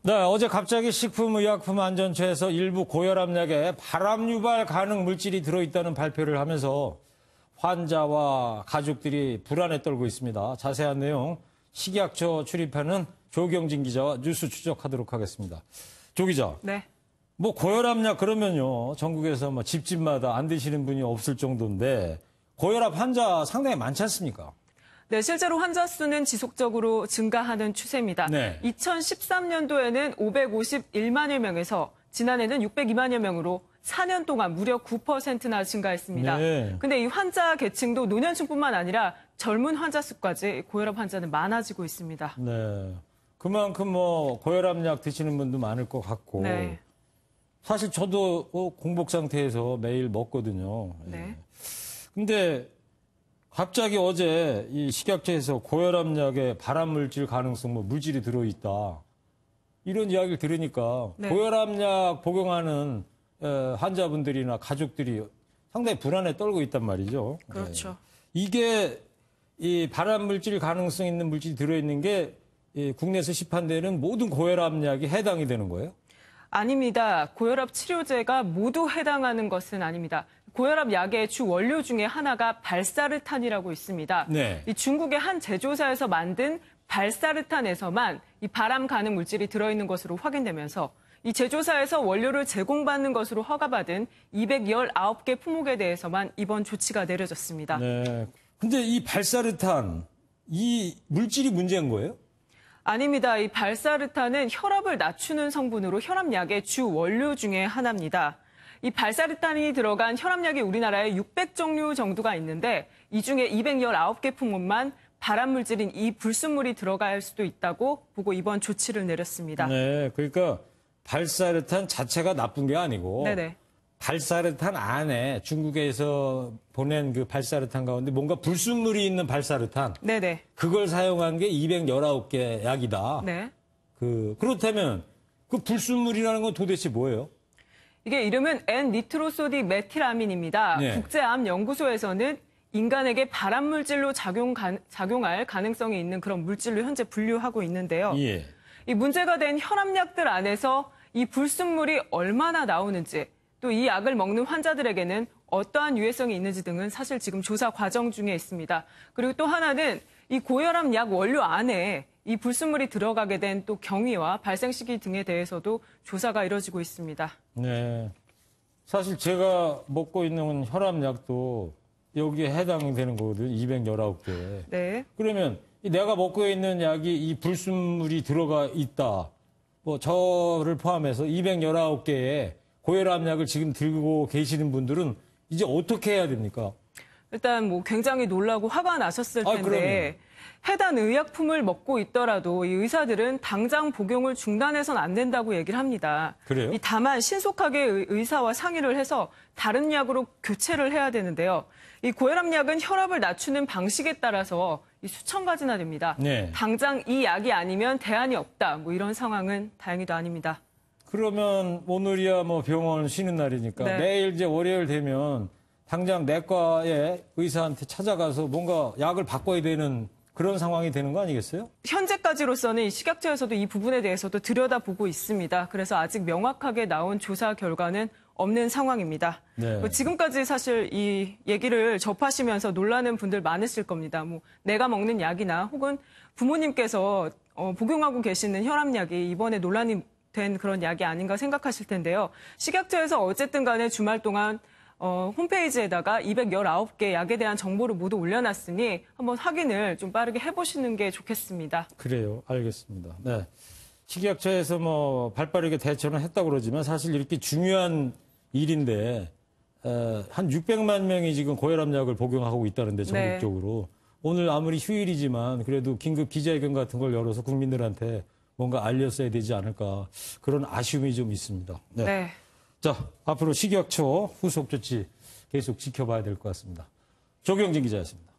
네, 어제 갑자기 식품의약품안전처에서 일부 고혈압약에 발암 유발 가능 물질이 들어있다는 발표를 하면서 환자와 가족들이 불안에 떨고 있습니다. 자세한 내용 식약처 출입하는 조경진 기자와 뉴스 추적하도록 하겠습니다. 조 기자. 네. 고혈압약 그러면요. 전국에서 집집마다 안 드시는 분이 없을 정도인데 고혈압 환자 상당히 많지 않습니까? 네, 실제로 환자 수는 지속적으로 증가하는 추세입니다. 네. 2013년도에는 551만여 명에서 지난해는 602만여 명으로 4년 동안 무려 9%나 증가했습니다. 네. 근데 이 환자 계층도 노년층뿐만 아니라 젊은 환자 수까지 고혈압 환자는 많아지고 있습니다. 네. 그만큼 고혈압약 드시는 분도 많을 것 같고. 네. 사실 저도 공복 상태에서 매일 먹거든요. 네. 근데 갑자기 어제 이 식약처에서 고혈압약에 발암물질 가능성 물질이 들어있다. 이런 이야기를 들으니까 네. 고혈압약 복용하는 환자분들이나 가족들이 상당히 불안에 떨고 있단 말이죠. 그렇죠. 이게 이 발암물질 가능성 있는 물질이 들어있는 게 국내에서 시판되는 모든 고혈압약이 해당이 되는 거예요? 아닙니다. 고혈압 치료제가 모두 해당하는 것은 아닙니다. 고혈압 약의 주 원료 중에 하나가 발사르탄이라고 있습니다. 네. 이 중국의 한 제조사에서 만든 발사르탄에서만 이 발암 가능 물질이 들어있는 것으로 확인되면서 이 제조사에서 원료를 제공받는 것으로 허가받은 219개 품목에 대해서만 이번 조치가 내려졌습니다. 네. 근데 이 발사르탄, 이 물질이 문제인 거예요? 아닙니다. 이 발사르탄은 혈압을 낮추는 성분으로 혈압약의 주 원료 중에 하나입니다. 이 발사르탄이 들어간 혈압약이 우리나라에 600종류 정도가 있는데 이 중에 219개 품목만 발암물질인 이 불순물이 들어갈 수도 있다고 보고 이번 조치를 내렸습니다. 네, 그러니까 발사르탄 자체가 나쁜 게 아니고 네네. 발사르탄 안에 중국에서 보낸 그 발사르탄 가운데 뭔가 불순물이 있는 발사르탄. 네네. 그걸 사용한 게 219개 약이다. 네. 그렇다면 그 불순물이라는 건 도대체 뭐예요? 이게 이름은 N-니트로소디 메틸아민입니다. 네. 국제암연구소에서는 인간에게 발암물질로 작용할 가능성이 있는 그런 물질로 현재 분류하고 있는데요. 예. 이 문제가 된 혈압약들 안에서 이 불순물이 얼마나 나오는지 또 이 약을 먹는 환자들에게는 어떠한 유해성이 있는지 등은 사실 지금 조사 과정 중에 있습니다. 그리고 또 하나는 이 고혈압 약 원료 안에 이 불순물이 들어가게 된 또 경위와 발생 시기 등에 대해서도 조사가 이뤄지고 있습니다. 네. 사실 제가 먹고 있는 혈압약도 여기에 해당이 되는 거거든요. 219개. 네. 그러면 내가 먹고 있는 약이 이 불순물이 들어가 있다. 저를 포함해서 219개의 고혈압약을 지금 들고 계시는 분들은 이제 어떻게 해야 됩니까? 일단 굉장히 놀라고 화가 나셨을 텐데 해당 의약품을 먹고 있더라도 이 의사들은 당장 복용을 중단해서는 안 된다고 얘기를 합니다. 그래요? 다만 신속하게 의사와 상의를 해서 다른 약으로 교체를 해야 되는데요. 이 고혈압약은 혈압을 낮추는 방식에 따라서 수천 가지나 됩니다. 네. 당장 이 약이 아니면 대안이 없다. 이런 상황은 다행히도 아닙니다. 그러면 오늘이야 병원 쉬는 날이니까 네. 내일 이제 월요일 되면 당장 내과의 의사한테 찾아가서 뭔가 약을 바꿔야 되는 그런 상황이 되는 거 아니겠어요? 현재까지로서는 이 식약처에서도 이 부분에 대해서도 들여다보고 있습니다. 그래서 아직 명확하게 나온 조사 결과는 없는 상황입니다. 네. 지금까지 사실 이 얘기를 접하시면서 놀라는 분들 많으실 겁니다. 내가 먹는 약이나 혹은 부모님께서 복용하고 계시는 혈압약이 이번에 논란이 된 그런 약이 아닌가 생각하실 텐데요. 식약처에서 어쨌든 간에 주말 동안 홈페이지에다가 219개 약에 대한 정보를 모두 올려놨으니 한번 확인을 좀 빠르게 해보시는 게 좋겠습니다. 그래요. 알겠습니다. 네. 식약처에서 발빠르게 대처는 했다고 그러지만 사실 이렇게 중요한 일인데 한 600만 명이 지금 고혈압약을 복용하고 있다는데 전국적으로. 네. 오늘 아무리 휴일이지만 그래도 긴급 기자회견 같은 걸 열어서 국민들한테 뭔가 알렸어야 되지 않을까 그런 아쉬움이 좀 있습니다. 네. 네. 자, 앞으로 식약처 후속 조치 계속 지켜봐야 될 것 같습니다. 조경진 기자였습니다.